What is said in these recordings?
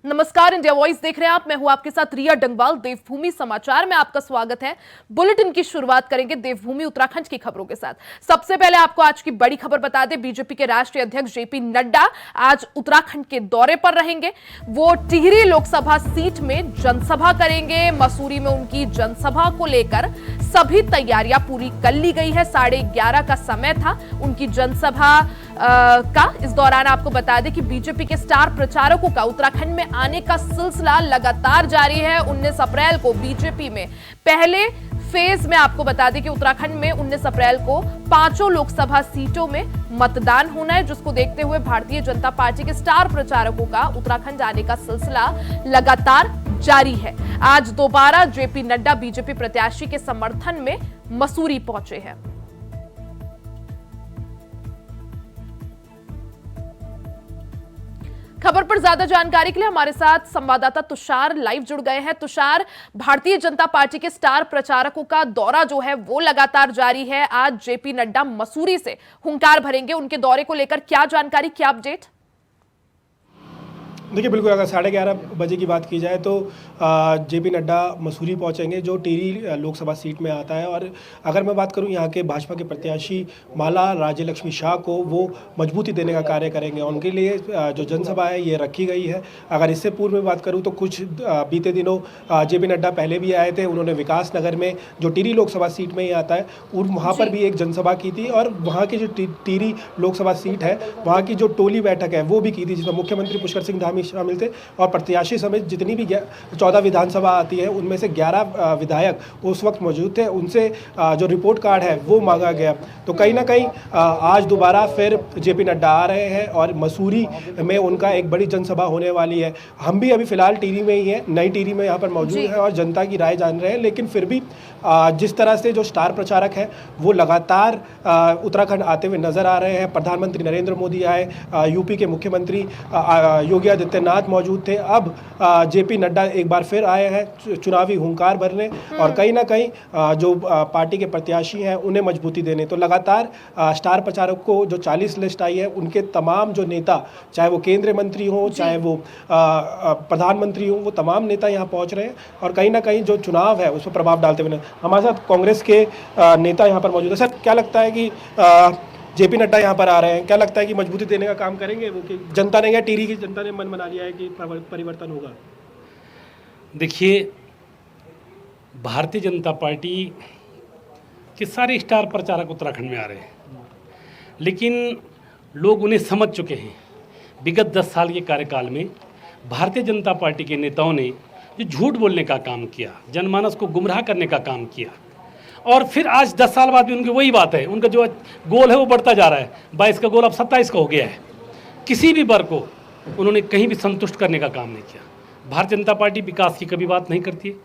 नमस्कार, India voice देख रहे हैं आप। मैं हूं आपके साथ रिया डंगवाल। देवभूमि समाचार में आपका स्वागत है। बुलेटिन की शुरुआत करेंगे देवभूमि उत्तराखंड की खबरों के साथ। सबसे पहले आपको आज की बड़ी खबर बता दें, बीजेपी के राष्ट्रीय अध्यक्ष जेपी नड्डा आज उत्तराखंड के दौरे पर रहेंगे। वो टिहरी लोकसभा सीट में जनसभा करेंगे। मसूरी में उनकी जनसभा को लेकर सभी तैयारियां पूरी कर ली गई है। 11:30 का समय था उनकी जनसभा का। इस दौरान आपको बता दें कि बीजेपी के स्टार प्रचारकों का उत्तराखंड में आने का सिलसिला लगातार जारी है। 19 अप्रैल को बीजेपी में पहले फेज में आपको बता दें कि उत्तराखंड में 19 अप्रैल को 5 लोकसभा सीटों में मतदान होना है, जिसको देखते हुए भारतीय जनता पार्टी के स्टार प्रचारकों का उत्तराखंड आने का सिलसिला लगातार जारी है। आज दोबारा जेपी नड्डा बीजेपी प्रत्याशी के समर्थन में मसूरी पहुंचे हैं। खबर पर ज्यादा जानकारी के लिए हमारे साथ संवाददाता तुषार लाइव जुड़ गए हैं। तुषार, भारतीय जनता पार्टी के स्टार प्रचारकों का दौरा जो है वो लगातार जारी है। आज जेपी नड्डा मसूरी से हुंकार भरेंगे। उनके दौरे को लेकर क्या जानकारी, क्या अपडेट? देखिए, बिल्कुल अगर 11:30 बजे की बात की जाए तो जेपी नड्डा मसूरी पहुंचेंगे, जो टिहरी लोकसभा सीट में आता है। और अगर मैं बात करूं यहाँ के भाजपा के प्रत्याशी माला राज्य लक्ष्मी शाह को, वो मजबूती देने का कार्य करेंगे। उनके लिए जो जनसभा है ये रखी गई है। अगर इससे पूर्व में बात करूँ तो कुछ बीते दिनों जेपी नड्डा पहले भी आए थे। उन्होंने विकास नगर में, जो टिहरी लोकसभा सीट में ही आता है, वहाँ पर भी एक जनसभा की थी। और वहाँ की जो टिहरी लोकसभा सीट है, वहाँ की जो टोली बैठक है वो भी की थी, जिसमें मुख्यमंत्री पुष्कर सिंह धामी शामिल थे। और प्रत्याशी समेत जितनी भी 14 विधानसभा आती है उनमें से 11 विधायक उस वक्त मौजूद थे। उनसे जो रिपोर्ट कार्ड है वो मांगा गया। तो कहीं ना कहीं आज दोबारा फिर जेपी नड्डा आ रहे हैं और मसूरी में उनका एक बड़ी जनसभा होने वाली है। हम भी अभी फिलहाल टिहरी में ही हैं, नई टिहरी में यहाँ पर मौजूद हैं और जनता की राय जान रहे हैं। लेकिन फिर भी जिस तरह से जो स्टार प्रचारक हैं वो लगातार उत्तराखंड आते हुए नजर आ रहे हैं। प्रधानमंत्री नरेंद्र मोदी आए, यूपी के मुख्यमंत्री योगी आदित्यनाथ मौजूद थे। अब जेपी नड्डा एक बार फिर आए हैं चुनावी हुंकार भरने और कहीं ना कहीं जो पार्टी के प्रत्याशी हैं उन्हें मजबूती देने। तो लगातार स्टार प्रचारक को जो 40 लिस्ट आई है, उनके तमाम जो नेता, चाहे वो केंद्रीय मंत्री हों, चाहे वो प्रधानमंत्री हों, वो तमाम नेता यहाँ पहुँच रहे हैं और कहीं ना कहीं जो चुनाव है उस पर प्रभाव डालते हुए। हमारे साथ कांग्रेस के नेता यहाँ पर मौजूद है। सर, क्या लगता है कि जेपी नड्डा यहाँ पर आ रहे हैं, क्या लगता है कि मजबूती देने का काम करेंगे वो, कि जनता ने या टिहरी की जनता ने मन बना लिया है कि परिवर्तन होगा? देखिए, भारतीय जनता पार्टी के सारे स्टार प्रचारक उत्तराखंड में आ रहे हैं, लेकिन लोग उन्हें समझ चुके हैं। विगत 10 साल के कार्यकाल में भारतीय जनता पार्टी के नेताओं ने जो झूठ बोलने का काम किया, जनमानस को गुमराह करने का काम किया, और फिर आज 10 साल बाद भी उनकी वही बात है। उनका जो गोल है वो बढ़ता जा रहा है। 22 का गोल अब 27 का हो गया है। किसी भी वर्ग को उन्होंने कहीं भी संतुष्ट करने का काम नहीं किया। भारतीय जनता पार्टी विकास की कभी बात नहीं करती है।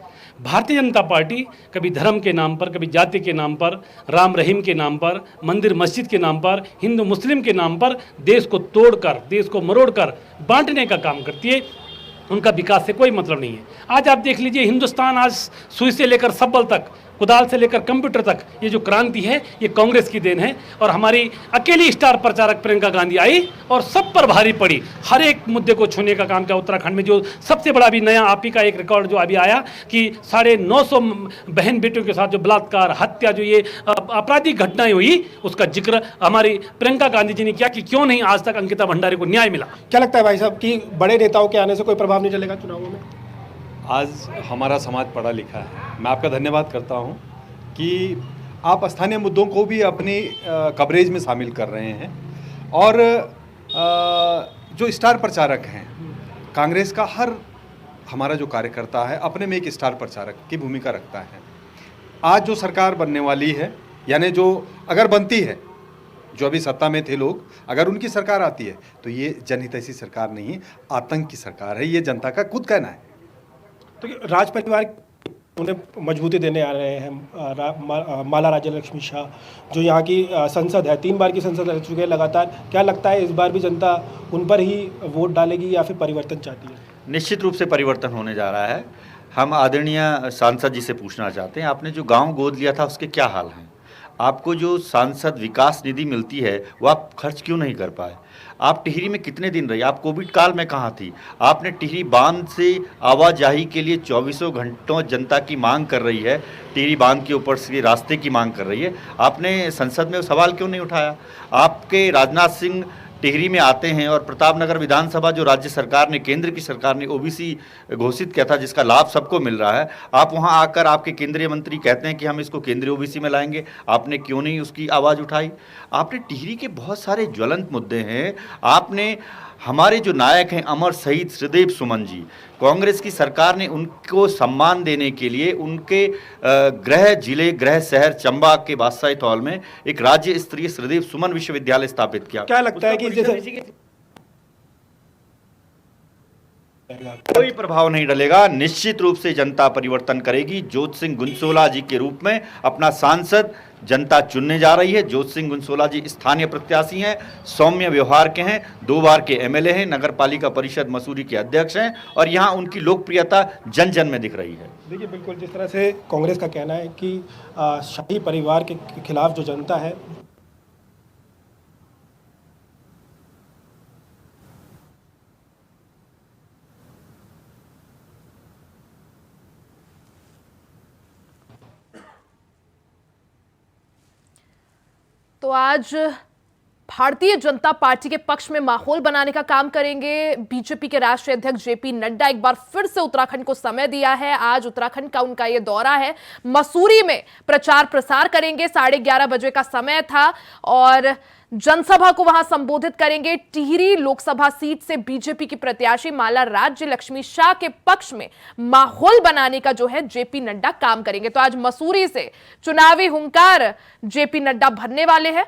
भारतीय जनता पार्टी कभी धर्म के नाम पर, कभी जाति के नाम पर, राम रहीम के नाम पर, मंदिर मस्जिद के नाम पर, हिंदू मुस्लिम के नाम पर देश को तोड़कर, देश को मरोड़कर बांटने का काम करती है। उनका विकास से कोई मतलब नहीं है। आज आप देख लीजिए, हिंदुस्तान आज सुई से लेकर सब्बल तक, कुदाल से लेकर कंप्यूटर तक, ये जो क्रांति है ये कांग्रेस की देन है। और हमारी अकेली स्टार प्रचारक प्रियंका गांधी आई और सब पर भारी पड़ी, हर एक मुद्दे को छूने का काम किया। उत्तराखंड में जो सबसे बड़ा अभी नया आप ही का एक रिकॉर्ड जो अभी आया कि 950 बहन बेटियों के साथ जो बलात्कार, हत्या, जो ये आपराधिक घटनाएं हुई, उसका जिक्र हमारी प्रियंका गांधी जी ने किया कि क्यों नहीं आज तक अंकिता भंडारी को न्याय मिला। क्या लगता है भाई साहब कि बड़े नेताओं के आने से कोई प्रभाव नहीं चलेगा चुनावों में? आज हमारा समाज पढ़ा लिखा है। मैं आपका धन्यवाद करता हूं कि आप स्थानीय मुद्दों को भी अपनी कवरेज में शामिल कर रहे हैं। और जो स्टार प्रचारक हैं, कांग्रेस का हर हमारा जो कार्यकर्ता है अपने में एक स्टार प्रचारक की भूमिका रखता है। आज जो सरकार बनने वाली है, यानी जो अगर बनती है, जो अभी सत्ता में थे लोग, अगर उनकी सरकार आती है तो ये जनहितैषी सरकार नहीं, आतंक की सरकार है। ये जनता का खुद कहना है। तो राज परिवार उन्हें मजबूती देने आ रहे हैं माला राज्य लक्ष्मी शाह, जो यहाँ की संसद है, 3 बार की संसद रह चुके हैं लगातार। क्या लगता है इस बार भी जनता उन पर ही वोट डालेगी या फिर परिवर्तन चाहती है? निश्चित रूप से परिवर्तन होने जा रहा है। हम आदरणीय सांसद जी से पूछना चाहते हैं, आपने जो गांव गोद लिया था उसके क्या हाल हैं? आपको जो सांसद विकास निधि मिलती है वो आप खर्च क्यों नहीं कर पाए? आप टिहरी में कितने दिन रही? आप कोविड काल में कहाँ थी? आपने टिहरी बांध से आवाजाही के लिए 24 घंटों जनता की मांग कर रही है, टिहरी बांध के ऊपर से रास्ते की मांग कर रही है, आपने संसद में वो सवाल क्यों नहीं उठाया? आपके राजनाथ सिंह टिहरी में आते हैं और प्रतापनगर विधानसभा जो राज्य सरकार ने, केंद्र की सरकार ने ओबीसी घोषित किया था, जिसका लाभ सबको मिल रहा है, आप वहां आकर आपके केंद्रीय मंत्री कहते हैं कि हम इसको केंद्रीय ओबीसी में लाएंगे। आपने क्यों नहीं उसकी आवाज़ उठाई? आपने टिहरी के बहुत सारे ज्वलंत मुद्दे हैं। आपने हमारे जो नायक हैं अमर शहीद श्रीदेव सुमन जी, कांग्रेस की सरकार ने उनको सम्मान देने के लिए उनके गृह जिले, गृह शहर चंबा के बादशाही हॉल में एक राज्य स्तरीय श्रीदेव सुमन विश्वविद्यालय स्थापित किया। क्या लगता है कि जैसे कोई प्रभाव नहीं डलेगा, निश्चित रूप से जनता परिवर्तन करेगी। जोत सिंह गुनसोला जी के रूप में अपना सांसद जनता चुनने जा रही है। जोत सिंह गुनसोला जी स्थानीय प्रत्याशी हैं, सौम्य व्यवहार के हैं, 2 बार के एमएलए हैं, नगर पालिका परिषद मसूरी के अध्यक्ष हैं और यहाँ उनकी लोकप्रियता जन जन में दिख रही है। देखिए, बिल्कुल जिस तरह से कांग्रेस का कहना है कि शाही परिवार के खिलाफ जो जनता है, तो आज भारतीय जनता पार्टी के पक्ष में माहौल बनाने का काम करेंगे बीजेपी के राष्ट्रीय अध्यक्ष जेपी नड्डा। एक बार फिर से उत्तराखंड को समय दिया है। आज उत्तराखंड का उनका यह दौरा है। मसूरी में प्रचार प्रसार करेंगे, 11:30 बजे का समय था और जनसभा को वहां संबोधित करेंगे। टिहरी लोकसभा सीट से बीजेपी की प्रत्याशी माला राज्य लक्ष्मी शाह के पक्ष में माहौल बनाने का जो है जेपी नड्डा काम करेंगे। तो आज मसूरी से चुनावी हुंकार जेपी नड्डा भरने वाले हैं।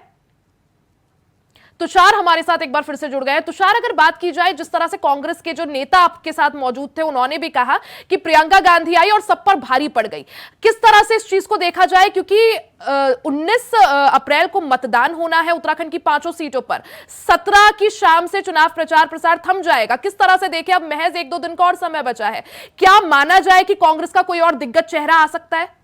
तुषार हमारे साथ एक बार फिर से जुड़ गए हैं। तुषार, अगर बात की जाए, जिस तरह से कांग्रेस के जो नेता आपके साथ मौजूद थे उन्होंने भी कहा कि प्रियंका गांधी आई और सब पर भारी पड़ गई, किस तरह से इस चीज को देखा जाए? क्योंकि 19 अप्रैल को मतदान होना है उत्तराखंड की 5 सीटों पर, 17 की शाम से चुनाव प्रचार प्रसार थम जाएगा। किस तरह से देखें, अब महज 1-2 दिन का और समय बचा है, क्या माना जाए कि कांग्रेस का कोई और दिग्गज चेहरा आ सकता है?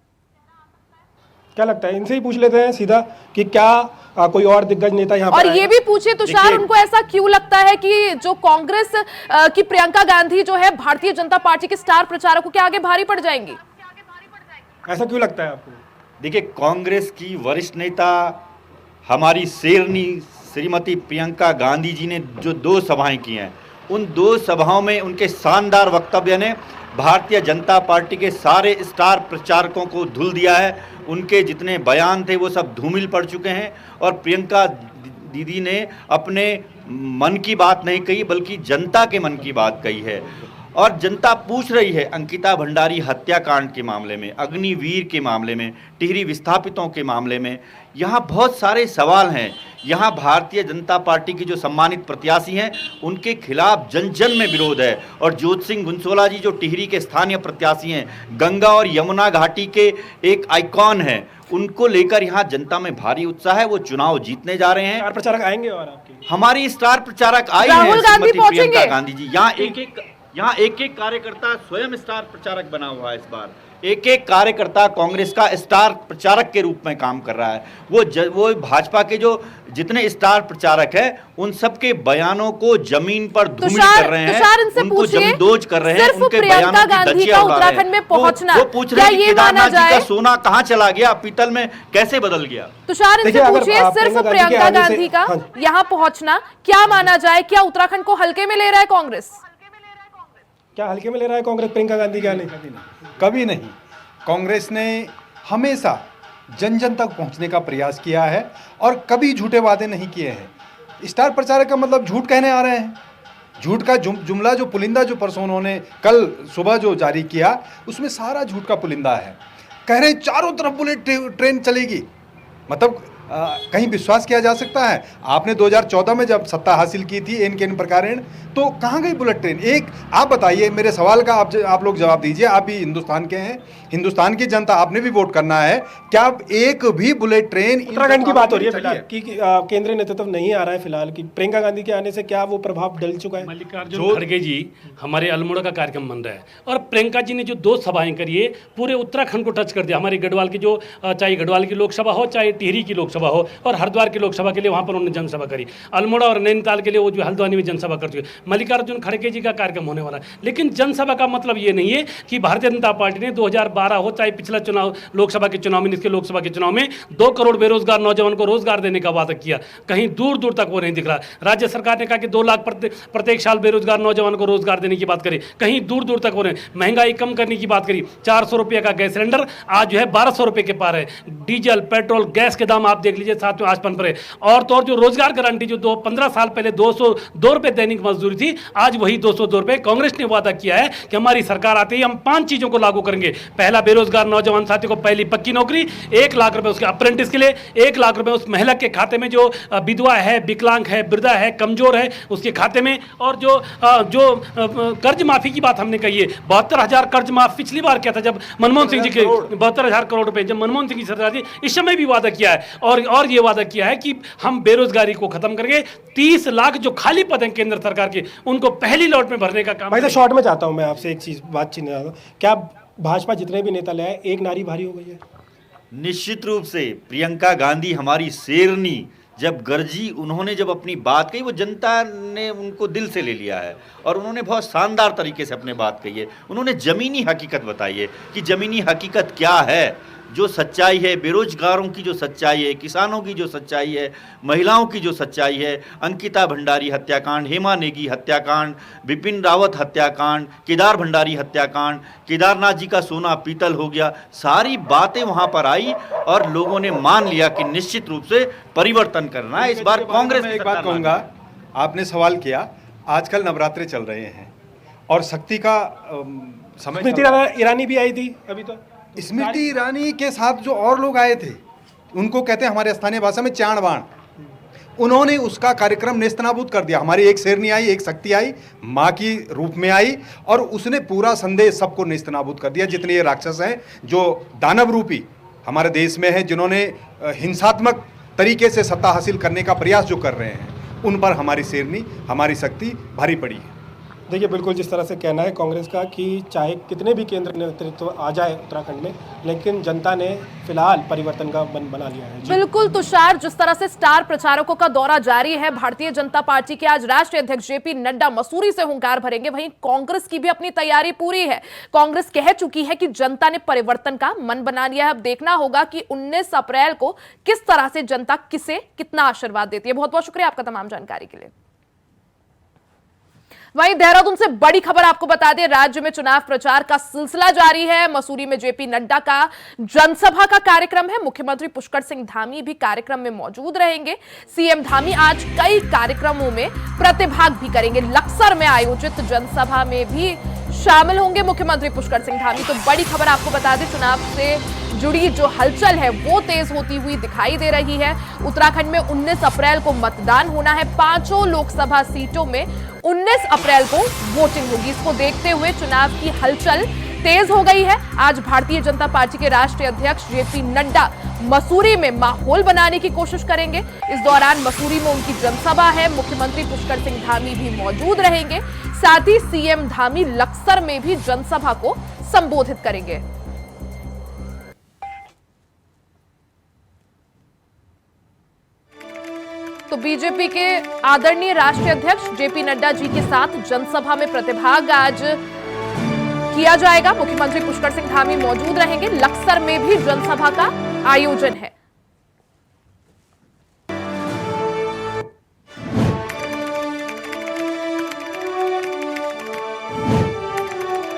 क्या लगता है? इनसे ही पूछ लेते हैं सीधा कि क्या कोई और दिग्गज नेता यहाँ और ये भी पूछे तुषार, उनको ऐसा क्यों लगता है कि जो कांग्रेस की प्रियंका गांधी जो है भारतीय जनता पार्टी के स्टार प्रचारकों के आगे भारी पड़ जाएंगी? ऐसा क्यों लगता है आपको? देखिए, कांग्रेस की वरिष्ठ नेता हमारी शेरनी श्रीमती प्रियंका गांधी जी ने जो 2 सभाएं की हैं, उन 2 सभाओं में उनके शानदार वक्तव्य ने भारतीय जनता पार्टी के सारे स्टार प्रचारकों को धुल दिया है। उनके जितने बयान थे वो सब धूमिल पड़ चुके हैं और प्रियंका दीदी ने अपने मन की बात नहीं कही बल्कि जनता के मन की बात कही है। और जनता पूछ रही है अंकिता भंडारी हत्याकांड के मामले में, अग्निवीर के मामले में, टिहरी विस्थापितों के मामले में, यहाँ बहुत सारे सवाल हैं। यहाँ भारतीय जनता पार्टी के जो सम्मानित प्रत्याशी हैं उनके खिलाफ जन जन में विरोध है। और जोत सिंह गुनसोला जी जो टिहरी के स्थानीय प्रत्याशी हैं, गंगा और यमुना घाटी के एक आइकॉन हैं, उनको लेकर यहाँ जनता में भारी उत्साह है। वो चुनाव जीतने जा रहे हैं। स्टार प्रचारक आएंगे और आपके हमारी स्टार प्रचारक आई है राहुल गांधी प्रियंका गांधी जी। यहाँ एक एक कार्यकर्ता स्वयं स्टार प्रचारक बना हुआ है। इस बार एक एक कार्यकर्ता कांग्रेस का स्टार प्रचारक के रूप में काम कर रहा है। वो भाजपा के जो जितने स्टार प्रचारक हैं उन सबके बयानों को जमीन पर धूमिल कर रहे हैं, उनको जमींदोज कर रहे हैं, उनके बयानों की धज्जियां उड़ा रहे हैं। वो पूछ रहे हैं कि केदारनाथ जी का सोना कहाँ चला गया, पीतल में कैसे बदल गया? तुषार, इनसे पूछिए, सिर्फ प्रियंका गांधी का यहाँ पहुंचना क्या माना जाए? क्या उत्तराखंड को हल्के में ले रहा है कांग्रेस? क्या हल्के में ले रहा है कांग्रेस प्रियंका गांधी? क्या नहीं, कभी नहीं। कांग्रेस ने हमेशा जन जन तक पहुंचने का प्रयास किया है और कभी झूठे वादे नहीं किए हैं। स्टार प्रचारक का मतलब झूठ कहने आ रहे हैं। झूठ का जुमला जो पुलिंदा जो परसों उन्होंने कल सुबह जो जारी किया उसमें सारा झूठ का पुलिंदा है। कह रहे हैं चारों तरफ बुलेट ट्रेन चलेगी, मतलब कहीं विश्वास किया जा सकता है? आपने 2014 में जब सत्ता हासिल की थी इन के इन प्रकारेण, तो कहाँ गई बुलेट ट्रेन? एक आप बताइए, मेरे सवाल का आप लोग जवाब दीजिए। आप भी हिंदुस्तान के हैं, हिंदुस्तान की जनता, आपने भी वोट करना है। क्या एक भी बुलेट ट्रेन उत्तराखंड की बात हो रही है फिलहाल कि केंद्रीय नेतृत्व नहीं आ रहा है फिलहाल, कि प्रियंका गांधी के आने से क्या वो प्रभाव डल चुका है? मल्लिकार्जुन खड़गे जी, हमारे अल्मोड़ा का कार्यक्रम बन रहा है और प्रियंका जी ने जो 2 सभाएं करी है पूरे उत्तराखंड को टच कर दिया। हमारी गढ़वाल की जो चाहे गढ़वाल की लोकसभा हो चाहे टिहरी की लोकसभा हो, और हरिद्वार की लोकसभा के लिए वहां पर उन्होंने जनसभा करी, अल्मोड़ा और नैनीताल के लिए वो जो हल्द्वानी में जनसभा कर चुके। मल्लिकार्जुन खड़गे जी का कार्यक्रम होने वाला है, लेकिन जनसभा का मतलब ये नहीं है कि भारतीय जनता पार्टी ने 2012 हो चाहे पिछला चुनाव लोकसभा के चुनाव में, इसके लोकसभा के चुनाव में 2 करोड़ बेरोजगार नौजवान को रोजगार देने का वादा किया। कहीं दूर दूर तक वो नहीं दिख रहा। राज्य सरकार ने कहा कि 2 लाख प्रत्येक साल बेरोजगार नौजवान को रोजगार देने की बात करी, कहीं दूर दूर तक हो रहे। महंगाई कम करने की बात करी, 400 रुपये का गैस सिलेंडर आज जो है 1200 रुपये के पार है। डीजल पेट्रोल गैस के दाम आप देख लीजिए साथ में आसमान पर है। और तो और जो रोजगार गारंटी जो 15 साल पहले 202 रुपये दैनिक मजदूरी थी, आज वही 202 रुपये। कांग्रेस ने वादा किया है कि हमारी सरकार आते ही हम 5 चीजों को लागू करेंगे। पहला, बेरोजगार नौजवान साथी को पहली पक्की नौकरी, 1 लाख रुपए उसके अप्रेंटिस के लिए, 1 लाख रुपए उस महिला के खाते में जो विधवा है, विकलांग है, वृद्धा है, कमजोर है, उसके खाते में। और जो कर्ज माफी की बात हमने कही है, 72,000 कर्ज माफ पिछली बार किया था जब मनमोहन सिंह जी के 72,000 करोड़ रुपए जब मनमोहन सिंह की सरकार थी, इस समय भी वादा किया है। और ये वादा किया है कि हम बेरोजगारी को खत्म करेंगे। 30 लाख जो खाली पद हैं केंद्र सरकार के, उनको पहली लॉट में भरने का काम। भाई शॉर्ट में चाहता हूं मैं आपसे एक चीज बातचीत चाहता हूं, क्या भाजपा जितने भी नेता ले आए एक नारी भारी हो गई है? निश्चित रूप से प्रियंका गांधी हमारी शेरनी जब गरजी, उन्होंने जब अपनी बात कही, वो जनता ने उनको दिल से ले लिया है और उन्होंने बहुत शानदार तरीके से अपनी बात कही है। उन्होंने ज़मीनी हकीकत बताई है कि ज़मीनी हकीकत क्या है, जो सच्चाई है, बेरोजगारों की जो सच्चाई है, किसानों की जो सच्चाई है, महिलाओं की जो सच्चाई है, अंकिता भंडारी हत्याकांड, हेमा नेगी हत्याकांड, विपिन रावत हत्याकांड, केदार भंडारी हत्याकांड, केदारनाथ जी का सोना पीतल हो गया, सारी बातें वहां पर आई और लोगों ने मान लिया कि निश्चित रूप से परिवर्तन करना है। इस बार कांग्रेस में एक बात कहूँगा, आपने सवाल किया, आजकल नवरात्रे चल रहे हैं और शक्ति का समय। स्मृति ईरानी भी आई थी अभी तो। स्मृति ईरानी के साथ जो और लोग आए थे, उनको कहते हैं हमारे स्थानीय भाषा में चाण बाण, उन्होंने उसका कार्यक्रम नेस्तनाबूद कर दिया। हमारी एक शेरनी आई, एक शक्ति आई, माँ की रूप में आई और उसने पूरा संदेश सबको नेस्तनाबूद कर दिया। जितने ये राक्षस हैं जो दानव रूपी हमारे देश में हैं, जिन्होंने हिंसात्मक तरीके से सत्ता हासिल करने का प्रयास जो कर रहे हैं, उन पर हमारी शेरनी, हमारी शक्ति भारी पड़ी है। देखिए, बिल्कुल जिस तरह से कहना है कांग्रेस का कि चाहे कितने भी केंद्र नेतृत्व आ जाए उत्तराखंड में, लेकिन जनता ने फिलहाल परिवर्तन का मन बना लिया है। बिल्कुल तुषार, जिस तरह से स्टार प्रचारकों का दौरा जारी है, भारतीय जनता पार्टी के आज राष्ट्रीय अध्यक्ष जेपी नड्डा मसूरी से हुंकार भरेंगे, वहीं कांग्रेस की भी अपनी तैयारी पूरी है। कांग्रेस कह चुकी है कि जनता ने परिवर्तन का मन बना लिया है। अब देखना होगा कि 19 अप्रैल को किस तरह से जनता किसे कितना आशीर्वाद देती है। बहुत बहुत शुक्रिया आपका तमाम जानकारी के लिए। वहीं देहरादून से बड़ी खबर आपको बता दें, राज्य में चुनाव प्रचार का सिलसिला जारी है। मसूरी में जेपी नड्डा का जनसभा का कार्यक्रम है। मुख्यमंत्री पुष्कर सिंह धामी भी कार्यक्रम में मौजूद रहेंगे। सीएम धामी आज कई कार्यक्रमों में प्रतिभाग भी करेंगे। लक्सर में आयोजित जनसभा में भी शामिल होंगे मुख्यमंत्री पुष्कर सिंह धामी। तो बड़ी खबर आपको बता दें, चुनाव से जुड़ी जो हलचल है वो तेज होती हुई दिखाई दे रही है। उत्तराखंड में 19 अप्रैल को मतदान होना है। 5 लोकसभा सीटों में 19 अप्रैल को वोटिंग होगी। इसको देखते हुए चुनाव की हलचल तेज हो गई है। आज भारतीय जनता पार्टी के राष्ट्रीय अध्यक्ष जेपी नड्डा मसूरी में माहौल बनाने की कोशिश करेंगे। इस दौरान मसूरी में उनकी जनसभा है। मुख्यमंत्री पुष्कर सिंह धामी भी मौजूद रहेंगे। साथ ही सीएम धामी लक्सर में भी जनसभा को संबोधित करेंगे। तो बीजेपी के आदरणीय राष्ट्रीय अध्यक्ष जेपी नड्डा जी के साथ जनसभा में प्रतिभाग आज किया जाएगा। मुख्यमंत्री पुष्कर सिंह धामी मौजूद रहेंगे। लक्सर में भी जनसभा का आयोजन है।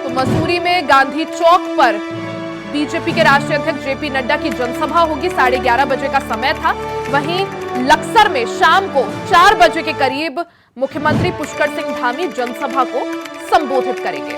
तो मसूरी में गांधी चौक पर बीजेपी के राष्ट्रीय अध्यक्ष जेपी नड्डा की जनसभा होगी। 11:30 बजे का समय था। वहीं लक्सर में शाम को 4 बजे के करीब मुख्यमंत्री पुष्कर सिंह धामी जनसभा को संबोधित करेंगे।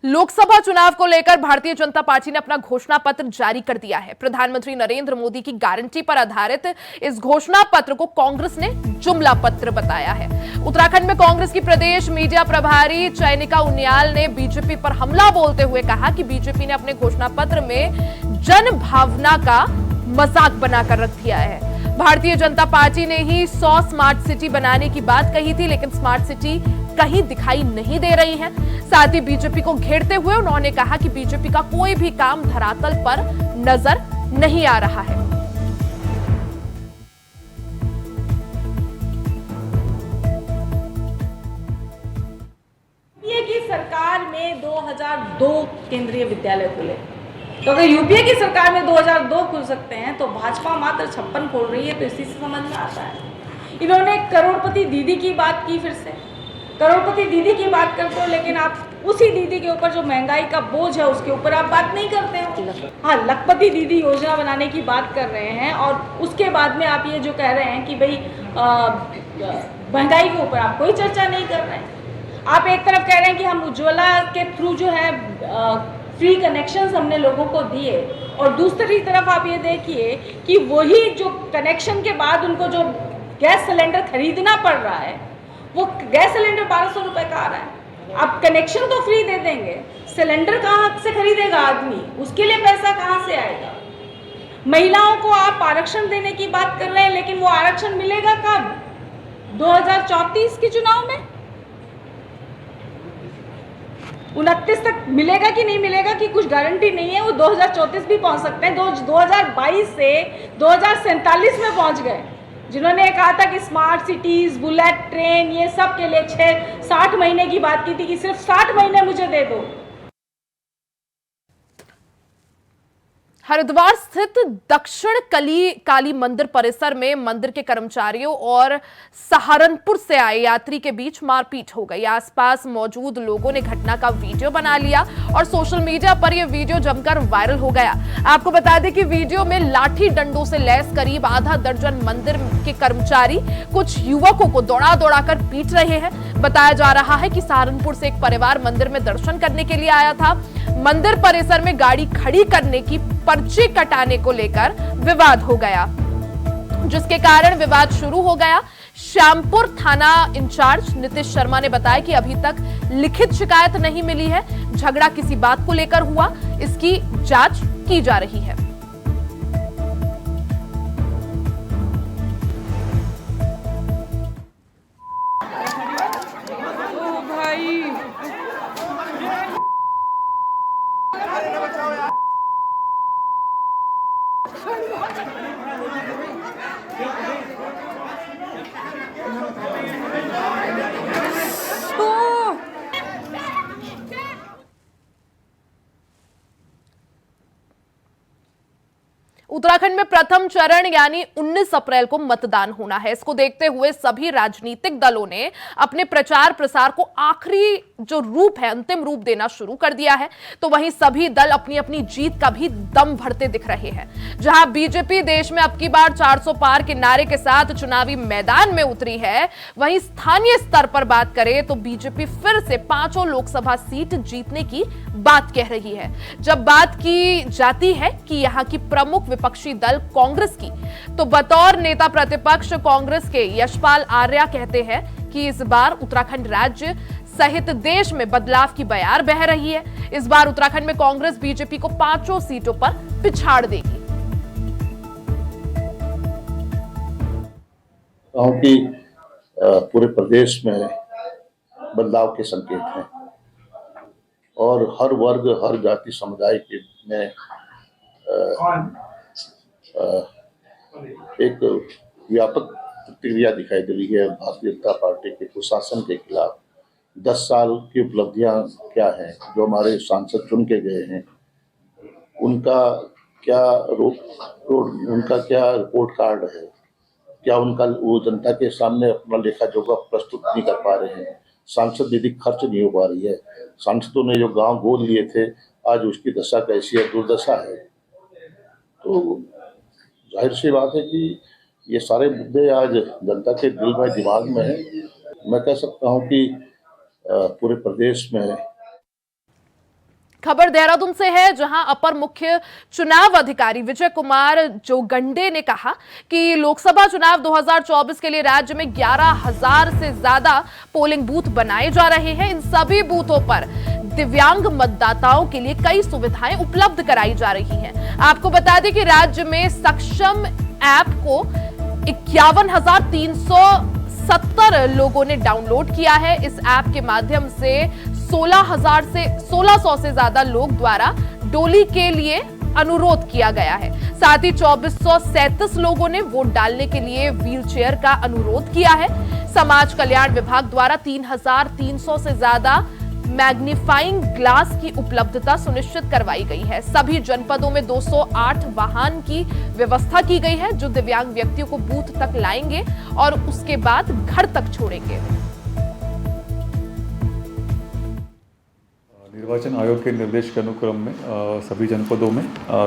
लोकसभा चुनाव को लेकर भारतीय जनता पार्टी ने अपना घोषणा पत्र जारी कर दिया है। प्रधानमंत्री नरेंद्र मोदी की गारंटी पर आधारित इस घोषणा पत्र को कांग्रेस ने जुमला पत्र बताया है। उत्तराखंड में कांग्रेस की प्रदेश मीडिया प्रभारी चयनिका उनियाल ने बीजेपी पर हमला बोलते हुए कहा कि बीजेपी ने अपने घोषणा पत्र में जन भावना का मजाक बनाकर रख दिया है। भारतीय जनता पार्टी ने ही 100 स्मार्ट सिटी बनाने की बात कही थी, लेकिन स्मार्ट सिटी कहीं दिखाई नहीं दे रही है। साथ ही बीजेपी को घेरते हुए उन्होंने कहा कि बीजेपी का कोई भी काम धरातल पर नजर नहीं आ रहा है। यूपीए की सरकार में 2002 केंद्रीय विद्यालय खुले, तो अगर यूपीए की सरकार में 2002 खुल सकते हैं तो भाजपा मात्र 56 खोल रही है, तो इसी से समझ में आता है। इन्होंने करोड़पति दीदी की बात की, फिर से करोड़पति दीदी की बात करते हो, लेकिन आप उसी दीदी के ऊपर जो महंगाई का बोझ है उसके ऊपर आप बात नहीं करते हो। हाँ, लखपति दीदी योजना बनाने की बात कर रहे हैं और उसके बाद में आप ये जो कह रहे हैं कि भाई महंगाई के ऊपर आप कोई चर्चा नहीं कर रहे हैं। आप एक तरफ कह रहे हैं कि हम उज्ज्वला के थ्रू जो है फ्री कनेक्शंस हमने लोगों को दिए, और दूसरी तरफ आप ये देखिए कि वही जो कनेक्शन के बाद उनको जो गैस सिलेंडर खरीदना पड़ रहा है, वो गैस सिलेंडर 1200 रुपए का आ रहा है। आप कनेक्शन तो फ्री दे देंगे, सिलेंडर कहाँ से खरीदेगा आदमी, उसके लिए पैसा कहाँ से आएगा। महिलाओं को आप आरक्षण देने की बात कर रहे हैं, लेकिन वो आरक्षण मिलेगा कब? 2034 के चुनाव में 29 तक मिलेगा कि नहीं मिलेगा कि कुछ गारंटी नहीं है। वो 2034 भी पहुंच सकते हैं। 2022 से 2047 में पहुंच गए। जिन्होंने कहा था कि स्मार्ट सिटीज, बुलेट ट्रेन, ये सब के लिए 60 महीने की बात की थी कि सिर्फ 60 महीने मुझे दे दो। हरिद्वार स्थित दक्षिण काली मंदिर परिसर में मंदिर के कर्मचारियों और सहारनपुर से आए यात्री के बीच मारपीट हो गई। आसपास मौजूद लोगों ने घटना का वीडियो बना लिया और सोशल मीडिया पर यह वीडियो जमकर वायरल हो गया। आपको बता दें कि वीडियो में लाठी डंडों से लैस करीब आधा दर्जन मंदिर के कर्मचारी कुछ युवकों को दौड़ा कर पीट रहे हैं। बताया जा रहा है कि सहारनपुर से एक परिवार मंदिर में दर्शन करने के लिए आया था। मंदिर परिसर में गाड़ी खड़ी करने की पर्ची कटाने को लेकर विवाद हो गया, जिसके कारण विवाद शुरू हो गया। श्यामपुर थाना इंचार्ज नीतीश शर्मा ने बताया कि अभी तक लिखित शिकायत नहीं मिली है। झगड़ा किसी बात को लेकर हुआ, इसकी जांच की जा रही है। उत्तराखंड में प्रथम चरण यानी 19 अप्रैल को मतदान होना है। इसको देखते हुए सभी राजनीतिक दलों ने अपने प्रचार प्रसार को आखिरी जो रूप है, अंतिम रूप देना शुरू कर दिया है। तो वहीं सभी दल अपनी अपनी जीत का भी दम भरते दिख रहे हैं। जहां बीजेपी देश में अब की बार 400 पार के नारे के साथ चुनावी मैदान में उतरी है, वहीं स्थानीय स्तर पर बात करें तो बीजेपी फिर से 5 लोकसभा सीट जीतने की बात कह रही है। जब बात की जाती है कि यहां की प्रमुख विपक्षी दल कांग्रेस की, तो बतौर नेता प्रतिपक्ष कांग्रेस के यशपाल आर्या कहते हैं कि इस बार उत्तराखंड राज्य सहित देश में बदलाव की बयार बह रही है। इस बार उत्तराखंड में कांग्रेस बीजेपी को 5 सीटों पर पिछाड़ देगी। कि पूरे प्रदेश में बदलाव के संकेत हैं और हर वर्ग, हर जाति समुदाय के में एक व्यापक प्रतिक्रिया दिखाई दे रही है भारतीय जनता पार्टी के कुशासन के खिलाफ। 10 साल की उपलब्धियां क्या हैं, जो हमारे सांसद चुन के गए हैं, उनका क्या उनका क्या रिपोर्ट कार्ड है, क्या उनका वो जनता के सामने अपना लेखा जोखा प्रस्तुत नहीं कर पा रहे हैं। सांसद निधि खर्च नहीं हो पा रही है। सांसदों ने जो गांव गोद लिए थे, आज उसकी दशा कैसी है, दुर्दशा है। तो जाहिर सी बात है कि ये सारे मुद्दे आज जनता के दिल में, दिमाग में है। मैं कह सकता हूं कि पूरे प्रदेश में खबर देहरादून से है, जहां अपर मुख्य चुनाव अधिकारी विजय कुमार जोगंडे ने कहा कि लोकसभा चुनाव 2024 के लिए राज्य में 11,000 से ज्यादा पोलिंग बूथ बनाए जा रहे हैं। इन सभी बूथों पर दिव्यांग मतदाताओं के लिए कई सुविधाएं उपलब्ध कराई जा रही हैं। आपको बता दें कि राज्य में सक्षम ऐप को 51,370 लोगों ने डाउनलोड किया है। इस ऐप के माध्यम से 1600 से ज्यादा लोग द्वारा डोली के लिए अनुरोध किया गया है। साथ ही 2437 लोगों ने वोट डालने के लिए व्हीलचेयर का अनुरोध किया है। समाज कल्याण विभाग द्वारा 3,300 से ज्यादा मैग्नीफाइंग ग्लास की उपलब्धता सुनिश्चित करवाई गई है। सभी जनपदों में 208 वाहन की व्यवस्था की गई है, जो दिव्यांग व्यक्तियों को बूथ तक लाएंगे और उसके बाद घर तक छोड़ेंगे। निर्वाचन आयोग के निर्देश के अनुक्रम में सभी जनपदों में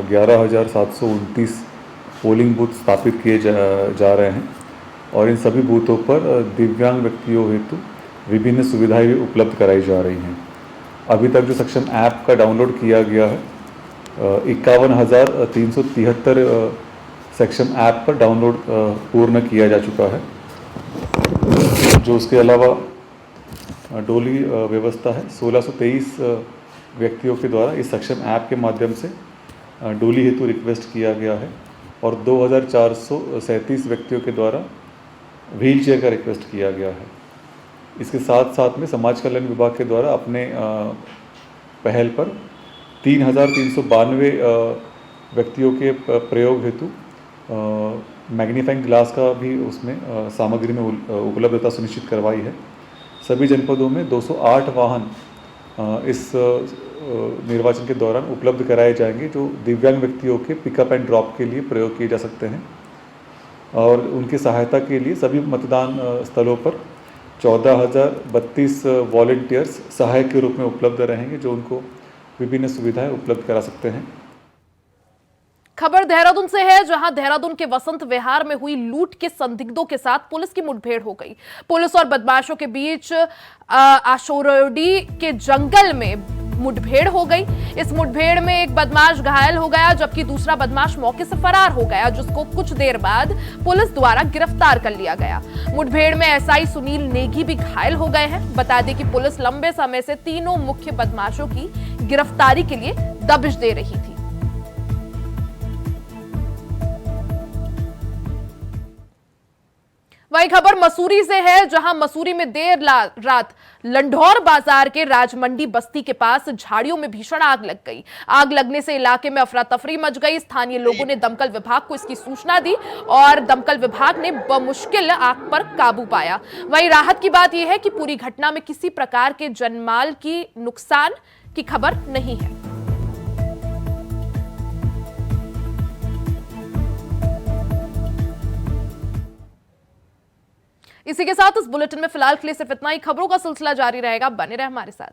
11,729 पोलिंग बूथ स्थापित किए जा रहे हैं और इन सभी बूथों पर दिव्यांग व्यक्तियों हेतु विभिन्न सुविधाएं भी उपलब्ध कराई जा रही हैं। अभी तक जो सक्षम ऐप का डाउनलोड किया गया है 51,373 सक्षम ऐप पर डाउनलोड पूर्ण किया जा चुका है। जो उसके अलावा डोली व्यवस्था है, 1623 व्यक्तियों के द्वारा इस सक्षम ऐप के माध्यम से डोली हेतु रिक्वेस्ट किया गया है और 2,437 व्यक्तियों के द्वारा व्हील चेयर का रिक्वेस्ट किया गया है। इसके साथ साथ में समाज कल्याण विभाग के द्वारा अपने पहल पर 3,392 व्यक्तियों के प्रयोग हेतु मैग्नीफाइंग ग्लास का भी उसमें सामग्री में उपलब्धता सुनिश्चित करवाई है। सभी जनपदों में 208 वाहन इस निर्वाचन के दौरान उपलब्ध कराए जाएंगे, जो दिव्यांग व्यक्तियों के पिकअप एंड ड्रॉप के लिए प्रयोग किए जा सकते हैं और उनकी सहायता के लिए सभी मतदान स्थलों पर 14,032 वॉलंटियर्स सहायक के रूप में उपलब्ध रहेंगे, जो उनको विभिन्न सुविधाएं उपलब्ध करा सकते हैं। खबर देहरादून से है, जहां देहरादून के वसंत विहार में हुई लूट के संदिग्धों के साथ पुलिस की मुठभेड़ हो गई। पुलिस और बदमाशों के बीच आशोरडी के जंगल में मुठभेड़ हो गई। इस मुठभेड़ में एक बदमाश घायल हो गया, जबकि दूसरा बदमाश मौके से फरार हो गया, जिसको कुछ देर बाद पुलिस द्वारा गिरफ्तार कर लिया गया। मुठभेड़ में एसआई सुनील नेगी भी घायल हो गए हैं। बता दें कि पुलिस लंबे समय से तीनों मुख्य बदमाशों की गिरफ्तारी के लिए दबिश दे रही थी। वही खबर मसूरी से है, जहां मसूरी में देर रात लंढौर बाजार के राजमंडी बस्ती के पास झाड़ियों में भीषण आग लग गई। आग लगने से इलाके में अफरा तफरी मच गई। स्थानीय लोगों ने दमकल विभाग को इसकी सूचना दी और दमकल विभाग ने बमुश्किल आग पर काबू पाया। वहीं राहत की बात यह है कि पूरी घटना में किसी प्रकार के जनमाल की नुकसान की खबर नहीं है। इसी के साथ इस बुलेटिन में फिलहाल के लिए सिर्फ इतना ही। खबरों का सिलसिला जारी रहेगा, बने रहे हमारे साथ।